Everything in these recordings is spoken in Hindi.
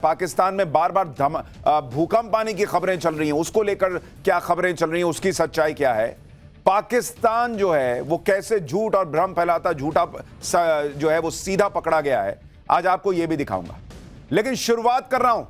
पाकिस्तान में बार बार भूकंप आने की खबरें चल रही हैं, उसको लेकर क्या खबरें चल रही हैं, उसकी सच्चाई क्या है। पाकिस्तान जो है वो कैसे झूठ और भ्रम फैलाता, झूठा जो है वो सीधा पकड़ा गया है, आज आपको यह भी दिखाऊंगा। लेकिन शुरुआत कर रहा हूं,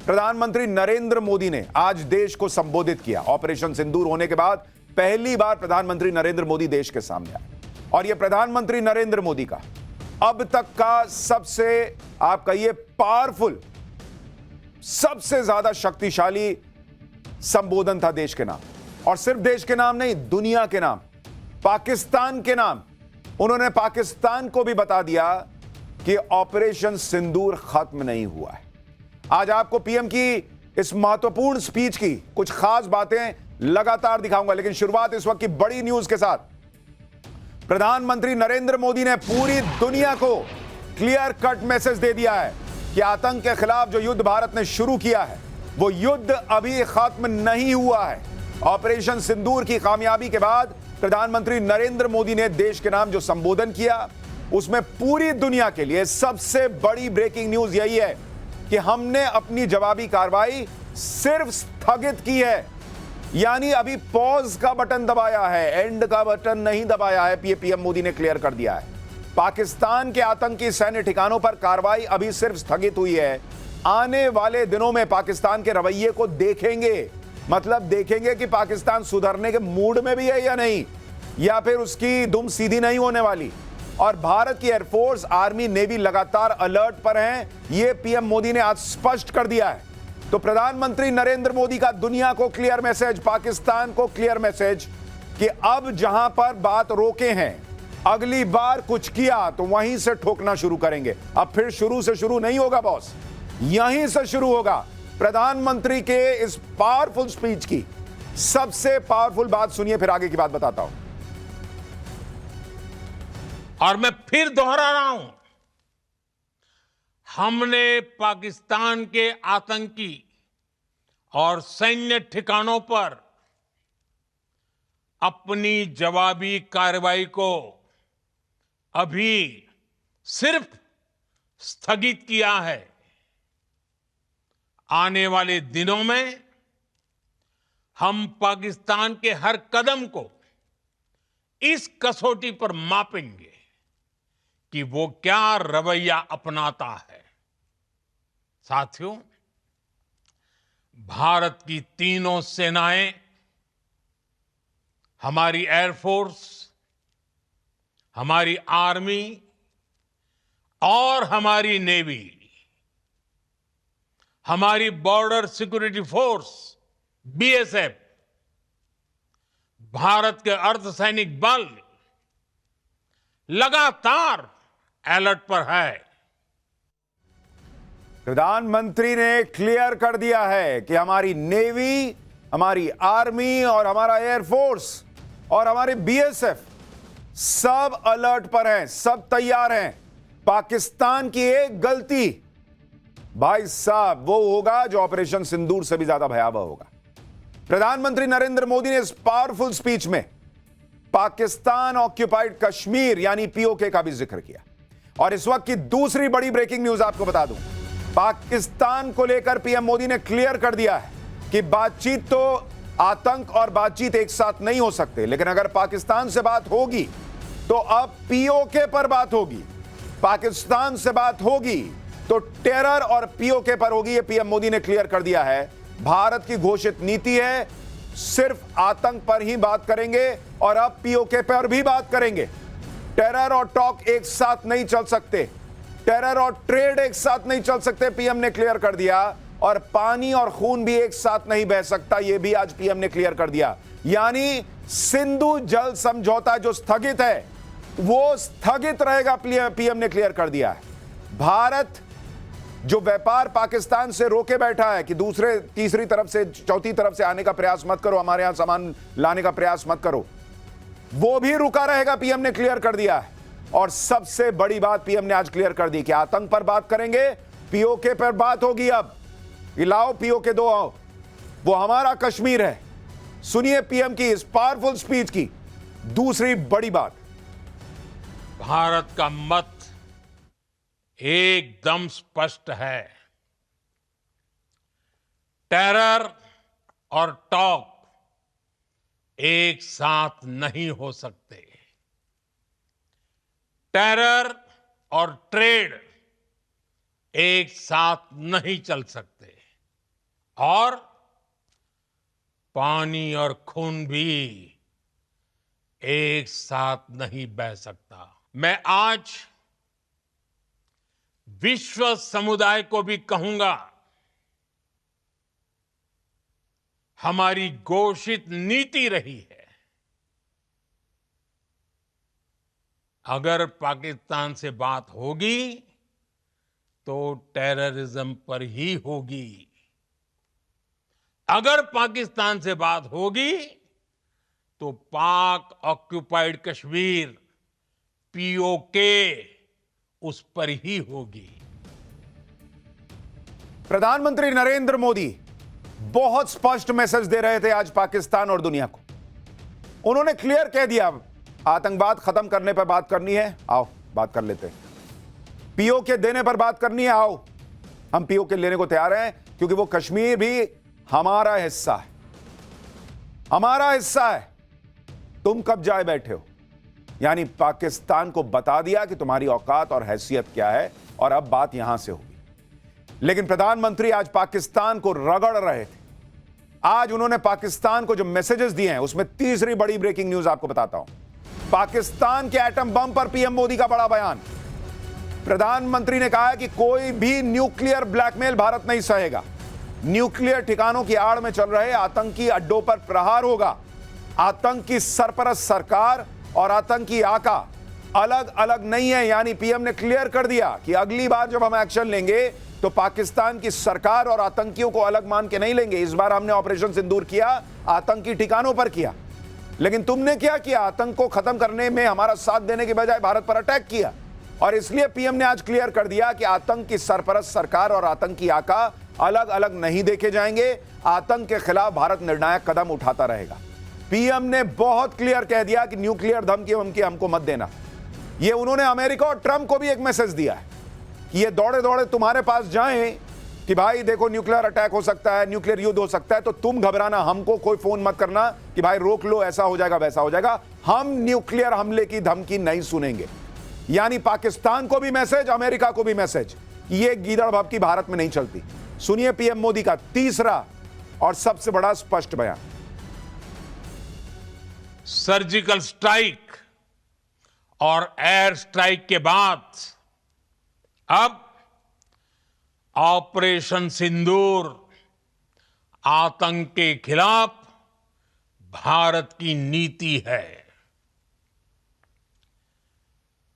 प्रधानमंत्री नरेंद्र मोदी ने आज देश को संबोधित किया। ऑपरेशन सिंदूर होने के बाद पहली बार प्रधानमंत्री नरेंद्र मोदी देश के सामने आए, और यह प्रधानमंत्री नरेंद्र मोदी का अब तक का सबसे, आप कहिए, पावरफुल, सबसे ज्यादा शक्तिशाली संबोधन था देश के नाम। और सिर्फ देश के नाम नहीं, दुनिया के नाम, पाकिस्तान के नाम। उन्होंने पाकिस्तान को भी बता दिया कि ऑपरेशन सिंदूर खत्म नहीं हुआ है। आज आपको पीएम की इस महत्वपूर्ण स्पीच की कुछ खास बातें लगातार दिखाऊंगा, लेकिन शुरुआत इस वक्त की बड़ी न्यूज के साथ। प्रधानमंत्री नरेंद्र मोदी ने पूरी दुनिया को क्लियर कट मैसेज दे दिया है कि आतंक के खिलाफ जो युद्ध भारत ने शुरू किया है वो युद्ध अभी खत्म नहीं हुआ है। ऑपरेशन सिंदूर की कामयाबी के बाद प्रधानमंत्री नरेंद्र मोदी ने देश के नाम जो संबोधन किया, उसमें पूरी दुनिया के लिए सबसे बड़ी ब्रेकिंग न्यूज यही है कि हमने अपनी जवाबी कार्रवाई सिर्फ स्थगित की है, यानी अभी पॉज का बटन दबाया है, एंड का बटन नहीं दबाया है। पीएम मोदी ने क्लियर कर दिया है। पाकिस्तान के आतंकी सैन्य ठिकानों पर कार्रवाई अभी सिर्फ स्थगित हुई है। आने वाले दिनों में पाकिस्तान के रवैये को देखेंगे, मतलब देखेंगे कि पाकिस्तान सुधरने के मूड में भी है या नहीं, या फिर उसकी दुम सीधी नहीं होने वाली। और भारत की एयरफोर्स, आर्मी, नेवी लगातार अलर्ट पर हैं, यह पीएम मोदी ने आज स्पष्ट कर दिया है। तो प्रधानमंत्री नरेंद्र मोदी का दुनिया को क्लियर मैसेज, पाकिस्तान को क्लियर मैसेज कि अब जहां पर बात रोके हैं, अगली बार कुछ किया तो वहीं से ठोकना शुरू करेंगे। अब फिर शुरू से शुरू नहीं होगा बॉस, यहीं से शुरू होगा। प्रधानमंत्री के इस पावरफुल स्पीच की सबसे पावरफुल बात सुनिए, फिर आगे की बात बताता हूं। और मैं फिर दोहरा रहा हूं, हमने पाकिस्तान के आतंकी और सैन्य ठिकानों पर अपनी जवाबी कार्रवाई को अभी सिर्फ स्थगित किया है। आने वाले दिनों में हम पाकिस्तान के हर कदम को इस कसौटी पर मापेंगे कि वो क्या रवैया अपनाता है। साथियों, भारत की तीनों सेनाएं, हमारी एयरफोर्स, हमारी आर्मी और हमारी नेवी, हमारी border security force BSF, Bharat के अर्धसैनिक बल लगातार अलर्ट पर है। प्रधानमंत्री ने क्लियर कर दिया है कि हमारी नेवी, हमारी आर्मी और हमारा एयरफोर्स और हमारे बीएसएफ सब अलर्ट पर हैं, सब तैयार हैं। पाकिस्तान की एक गलती, भाई साहब, वो होगा जो ऑपरेशन सिंदूर से भी ज्यादा भयावह होगा। प्रधानमंत्री नरेंद्र मोदी ने इस पावरफुल स्पीच में पाकिस्तान ऑक्यूपाइड कश्मीर यानी पीओके का भी जिक्र किया। और इस वक्त की दूसरी बड़ी ब्रेकिंग न्यूज आपको बता दूं, पाकिस्तान को लेकर पीएम मोदी ने क्लियर कर दिया है कि बातचीत तो, आतंक और बातचीत एक साथ नहीं हो सकते, लेकिन अगर पाकिस्तान से बात होगी तो अब पीओके पर बात होगी। पाकिस्तान से बात होगी तो टेरर और पीओके पर होगी। यह पीएम मोदी ने क्लियर कर दिया है। भारत की घोषित नीति है, सिर्फ आतंक पर ही बात करेंगे और अब पीओके पर भी बात करेंगे। टेरर और टॉक एक साथ नहीं चल सकते, टेरर और ट्रेड एक साथ नहीं चल सकते, पीएम ने क्लियर कर दिया। और पानी और खून भी एक साथ नहीं बह सकता, यह भी आज पीएम ने क्लियर कर दिया। यानी सिंधु जल समझौता जो स्थगित है वो स्थगित रहेगा, पीएम ने क्लियर कर दिया है। भारत जो व्यापार पाकिस्तान से रोके बैठा है कि दूसरे, तीसरी तरफ से, चौथी तरफ से आने का प्रयास मत करो, हमारे यहां सामान लाने का प्रयास मत करो, वो भी रुका रहेगा, पीएम ने क्लियर कर दिया है। और सबसे बड़ी बात पीएम ने आज क्लियर कर दी कि आतंक पर बात करेंगे, पीओके पर बात होगी। अब लाओ पीओके दो, आओ, वो हमारा कश्मीर है। सुनिए पीएम की इस पावरफुल स्पीच की दूसरी बड़ी बात। भारत का मत एकदम स्पष्ट है। टेरर और टॉक एक साथ नहीं हो सकते। टेरर और ट्रेड एक साथ नहीं चल सकते और पानी और खून भी एक साथ नहीं बह सकता। मैं आज विश्व समुदाय को भी कहूंगा, हमारी घोषित नीति रही है, अगर पाकिस्तान से बात होगी तो टेररिज्म पर ही होगी। अगर पाकिस्तान से बात होगी तो पाक ऑक्युपाइड कश्मीर पीओके उस पर ही होगी। प्रधानमंत्री नरेंद्र मोदी बहुत स्पष्ट मैसेज दे रहे थे आज पाकिस्तान और दुनिया को। उन्होंने क्लियर कह दिया, आतंकवाद खत्म करने पर बात करनी है, आओ बात कर लेते हैं। पीओके देने पर बात करनी है, आओ हम पीओके लेने को तैयार हैं, क्योंकि वो कश्मीर भी हमारा हिस्सा है, हमारा हिस्सा है। तुम कब जाए बैठे हो? यानी पाकिस्तान को बता दिया कि तुम्हारी औकात और हैसियत क्या है, और अब बात यहां से होगी। लेकिन प्रधानमंत्री आज पाकिस्तान को रगड़ रहे थे। आज उन्होंने पाकिस्तान को जो मैसेजेस दिए हैं, उसमें तीसरी बड़ी ब्रेकिंग न्यूज आपको बताता हूं। पाकिस्तान के एटम बम पर पीएम मोदी का बड़ा बयान। प्रधानमंत्री ने कहा है कि कोई भी न्यूक्लियर ब्लैकमेल भारत नहीं सहेगा। न्यूक्लियर ठिकानों की आड़ में चल रहे आतंकी अड्डों पर प्रहार होगा। आतंकी सरपरस्त सरकार और आतंकी आका अलग अलग नहीं है। यानी पीएम ने क्लियर कर दिया कि अगली बार जब हम एक्शन लेंगे तो पाकिस्तान की सरकार और आतंकियों को अलग मान के नहीं लेंगे। इस बार हमने ऑपरेशन सिंदूर किया, आतंकी ठिकानों पर किया, लेकिन तुमने क्या किया? आतंक को खत्म करने में हमारा साथ देने के बजाय भारत पर अटैक किया। और इसलिए पीएम ने आज क्लियर कर दिया कि आतंक की सरपरस्त सरकार और आतंकी आका अलग अलग नहीं देखे जाएंगे। आतंक के खिलाफ भारत निर्णायक कदम उठाता रहेगा। पीएम ने बहुत क्लियर कह दिया कि न्यूक्लियर धमकी हमको मत देना। यह उन्होंने अमेरिका और ट्रंप को भी एक मैसेज दिया है कि ये दौड़े दौड़े तुम्हारे पास जाएं कि भाई देखो न्यूक्लियर अटैक हो सकता है, न्यूक्लियर युद्ध हो सकता है, तो तुम घबराना, हमको कोई फोन मत करना कि भाई रोक लो, ऐसा हो जाएगा वैसा हो जाएगा। हम न्यूक्लियर हमले की धमकी नहीं सुनेंगे। यानी पाकिस्तान को भी मैसेज, अमेरिका को भी मैसेज, ये गीदड़ भभकी भारत में नहीं चलती। सुनिए पीएम मोदी का तीसरा और सबसे बड़ा स्पष्ट बयान। सर्जिकल स्ट्राइक और एयर स्ट्राइक के बाद अब ऑपरेशन सिंदूर आतंक के खिलाफ भारत की नीति है।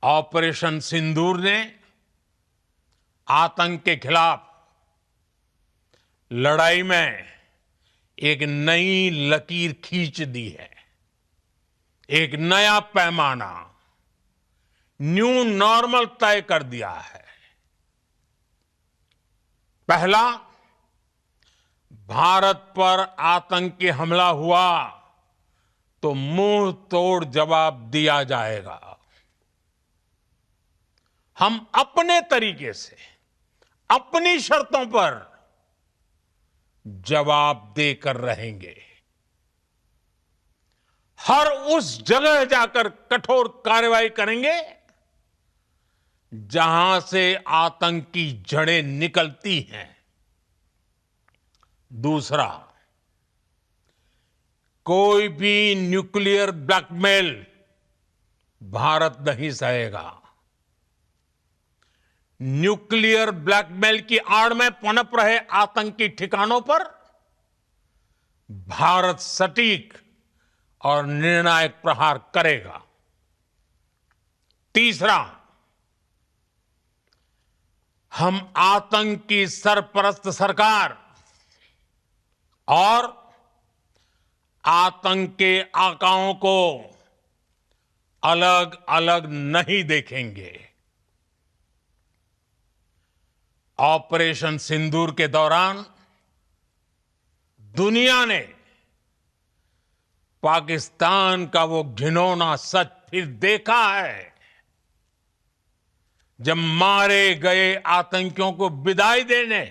ऑपरेशन सिंदूर ने आतंक के खिलाफ लड़ाई में एक नई लकीर खींच दी है, एक नया पैमाना, न्यू नॉर्मल तय कर दिया है। पहला, भारत पर आतंकी हमला हुआ तो मुंह तोड़ जवाब दिया जाएगा। हम अपने तरीके से, अपनी शर्तों पर जवाब देकर रहेंगे। हर उस जगह जाकर कठोर कार्रवाई करेंगे जहां से आतंक की जड़ें निकलती हैं। दूसरा, कोई भी न्यूक्लियर ब्लैकमेल भारत नहीं सहेगा। न्यूक्लियर ब्लैकमेल की आड़ में पनप रहे आतंकी ठिकानों पर भारत सटीक और निर्णायक प्रहार करेगा। तीसरा, हम आतंक की सरपरस्त सरकार और आतंक के आकाओं को अलग अलग नहीं देखेंगे। ऑपरेशन सिंदूर के दौरान दुनिया ने पाकिस्तान का वो घिनौना सच फिर देखा है, जब मारे गए आतंकियों को विदाई देने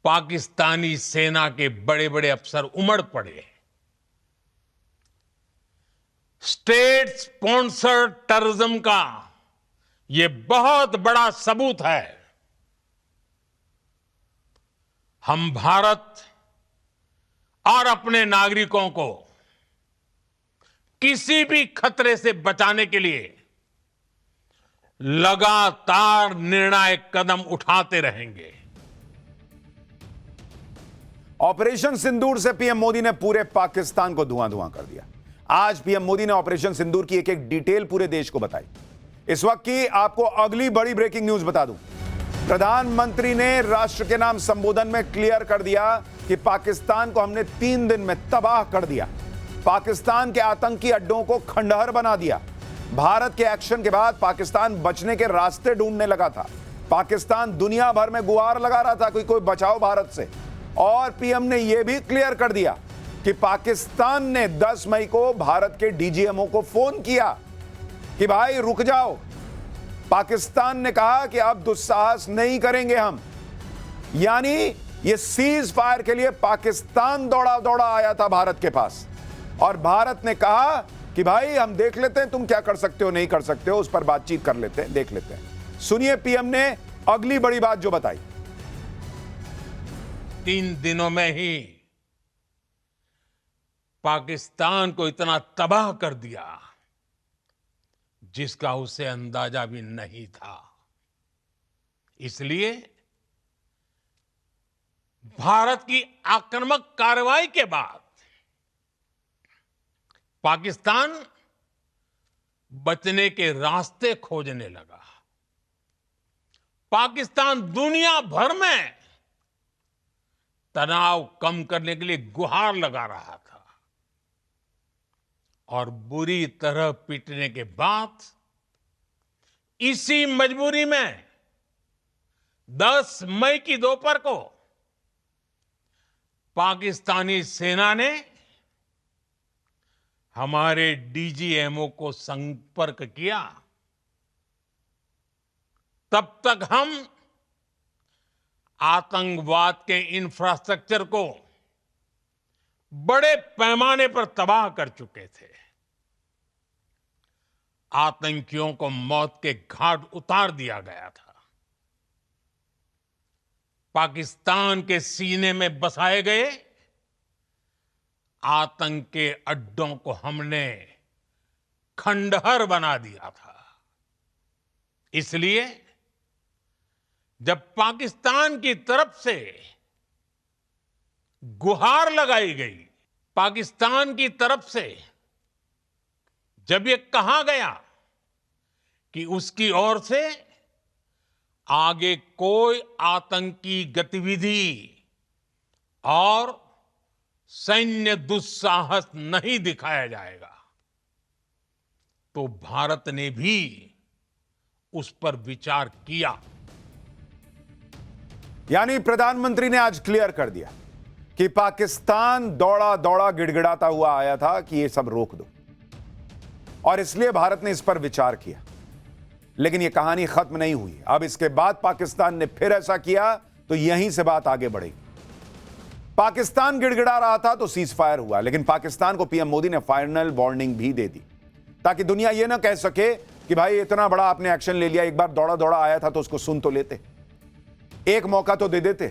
पाकिस्तानी सेना के बड़े बड़े अफसर उमड़ पड़े। स्टेट स्पॉन्सर्ड टेररिज्म का यह बहुत बड़ा सबूत है। हम भारत और अपने नागरिकों को किसी भी खतरे से बचाने के लिए लगातार निर्णायक कदम उठाते रहेंगे। ऑपरेशन सिंदूर से पीएम मोदी ने पूरे पाकिस्तान को धुआं धुआं कर दिया। आज पीएम मोदी ने ऑपरेशन सिंदूर की एक एक डिटेल पूरे देश को बताई। इस वक्त की आपको अगली बड़ी ब्रेकिंग न्यूज बता दूं। प्रधानमंत्री ने राष्ट्र के नाम संबोधन में क्लियर कर दिया कि पाकिस्तान को हमने 3 दिन में तबाह कर दिया। पाकिस्तान के आतंकी अड्डों को खंडहर बना दिया। भारत के एक्शन के बाद पाकिस्तान बचने के रास्ते ढूंढने लगा था। पाकिस्तान दुनिया भर में गुहार लगा रहा था कोई बचाओ भारत से। और पीएम ने यह भी क्लियर कर दिया कि पाकिस्तान ने 10 मई को भारत के डीजीएमओ को फोन किया कि भाई रुक जाओ। पाकिस्तान ने कहा कि अब दुस्साहस नहीं करेंगे हम। यानी ये सीज फायर के लिए पाकिस्तान दौड़ा दौड़ा आया था भारत के पास, और भारत ने कहा कि भाई हम देख लेते हैं तुम क्या कर सकते हो नहीं कर सकते हो, उस पर बातचीत कर लेते हैं, देख लेते हैं। सुनिए पीएम ने अगली बड़ी बात जो बताई। 3 दिनों में ही पाकिस्तान को इतना तबाह कर दिया जिसका उसे अंदाजा भी नहीं था। इसलिए भारत की आक्रामक कार्रवाई के बाद पाकिस्तान बचने के रास्ते खोजने लगा। पाकिस्तान दुनिया भर में तनाव कम करने के लिए गुहार लगा रहा था, और बुरी तरह पीटने के बाद इसी मजबूरी में 10 मई की दोपहर को पाकिस्तानी सेना ने हमारे डीजीएमओ को संपर्क किया। तब तक हम आतंकवाद के इंफ्रास्ट्रक्चर को बड़े पैमाने पर तबाह कर चुके थे। आतंकियों को मौत के घाट उतार दिया गया था। पाकिस्तान के सीने में बसाए गए आतंक के अड्डों को हमने खंडहर बना दिया था। इसलिए जब पाकिस्तान की तरफ से गुहार लगाई गई, पाकिस्तान की तरफ से जब ये कहा गया कि उसकी ओर से आगे कोई आतंकी गतिविधि और सैन्य दुस्साहस नहीं दिखाया जाएगा, तो भारत ने भी उस पर विचार किया। यानी प्रधानमंत्री ने आज क्लियर कर दिया कि पाकिस्तान दौड़ा दौड़ा गिड़गिड़ाता हुआ आया था कि ये सब रोक दो, और इसलिए भारत ने इस पर विचार किया। लेकिन ये कहानी खत्म नहीं हुई। अब इसके बाद पाकिस्तान ने फिर ऐसा किया तो यहीं से बात आगे बढ़ेगी। पाकिस्तान गिड़गिड़ा रहा था तो सीज फायर हुआ, लेकिन पाकिस्तान को पीएम मोदी ने फाइनल वार्निंग भी दे दी ताकि दुनिया यह ना कह सके कि भाई इतना बड़ा आपने एक्शन ले लिया, एक बार दौड़ा दौड़ा आया था तो उसको सुन तो लेते, एक मौका तो दे देते।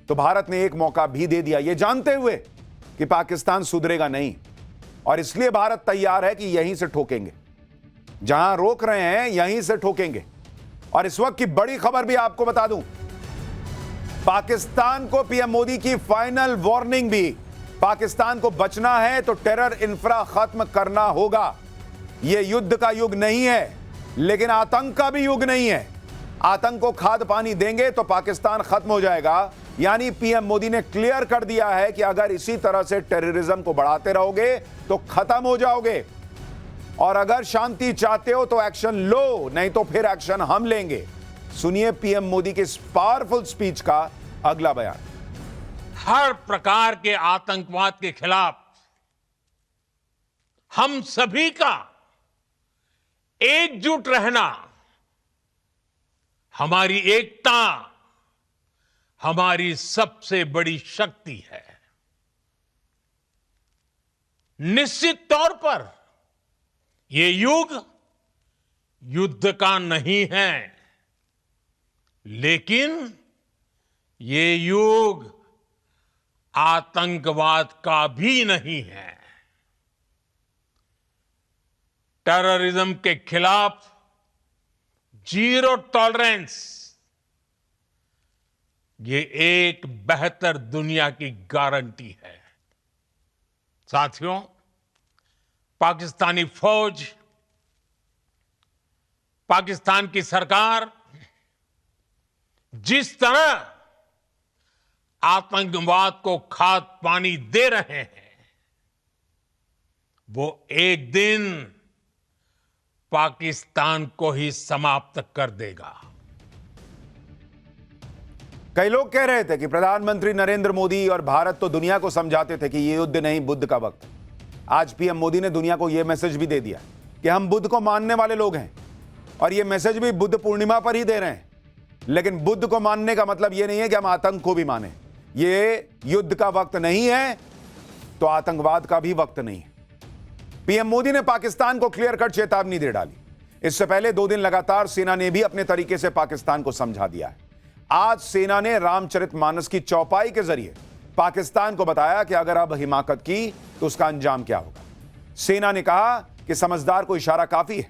तो भारत ने एक मौका भी दे दिया, यह जानते हुए कि पाकिस्तान सुधरेगा नहीं, और इसलिए भारत तैयार है कि यहीं से ठोकेंगे, जहां रोक रहे हैं यहीं से ठोकेंगे। और इस वक्त की बड़ी खबर भी आपको बता दूं, पाकिस्तान को पीएम मोदी की फाइनल वार्निंग भी। पाकिस्तान को बचना है तो टेरर इंफ्रा खत्म करना होगा। यह युद्ध का युग नहीं है, लेकिन आतंक का भी युग नहीं है। आतंक को खाद पानी देंगे तो पाकिस्तान खत्म हो जाएगा। यानी पीएम मोदी ने क्लियर कर दिया है कि अगर इसी तरह से टेररिज्म को बढ़ाते रहोगे तो खत्म हो जाओगे, और अगर शांति चाहते हो तो एक्शन लो, नहीं तो फिर एक्शन हम लेंगे। सुनिए पीएम मोदी के इस पावरफुल स्पीच का अगला बयान। हर प्रकार के आतंकवाद के खिलाफ हम सभी का एकजुट रहना, हमारी एकता, हमारी सबसे बड़ी शक्ति है। निश्चित तौर पर ये युग युद्ध का नहीं है, लेकिन ये युग आतंकवाद का भी नहीं है। टेररिज्म के खिलाफ जीरो टॉलरेंस, ये एक बेहतर दुनिया की गारंटी है। साथियों, पाकिस्तानी फौज, पाकिस्तान की सरकार जिस तरह आतंकवाद को खाद पानी दे रहे हैं, वो एक दिन पाकिस्तान को ही समाप्त कर देगा। कई लोग कह रहे थे कि प्रधानमंत्री नरेंद्र मोदी और भारत तो दुनिया को समझाते थे कि ये युद्ध नहीं, बुद्ध का वक्त। आज पीएम मोदी ने दुनिया को यह मैसेज भी दे दिया कि हम बुद्ध को मानने वाले लोग हैं, और यह मैसेज भी बुद्ध पूर्णिमा पर ही दे रहे हैं। लेकिन बुद्ध को मानने का मतलब यह नहीं है कि हम आतंक को भी माने। ये युद्ध का वक्त नहीं है तो आतंकवाद का भी वक्त नहीं है। पीएम मोदी ने पाकिस्तान को क्लियर कट चेतावनी दे डाली। इससे पहले 2 दिन लगातार सेना ने भी अपने तरीके से पाकिस्तान को समझा दिया है। आज सेना ने रामचरितमानस की चौपाई के जरिए पाकिस्तान को बताया कि अगर अब हिमाकत की तो उसका अंजाम क्या होगा। सेना ने कहा कि समझदार को इशारा काफी है।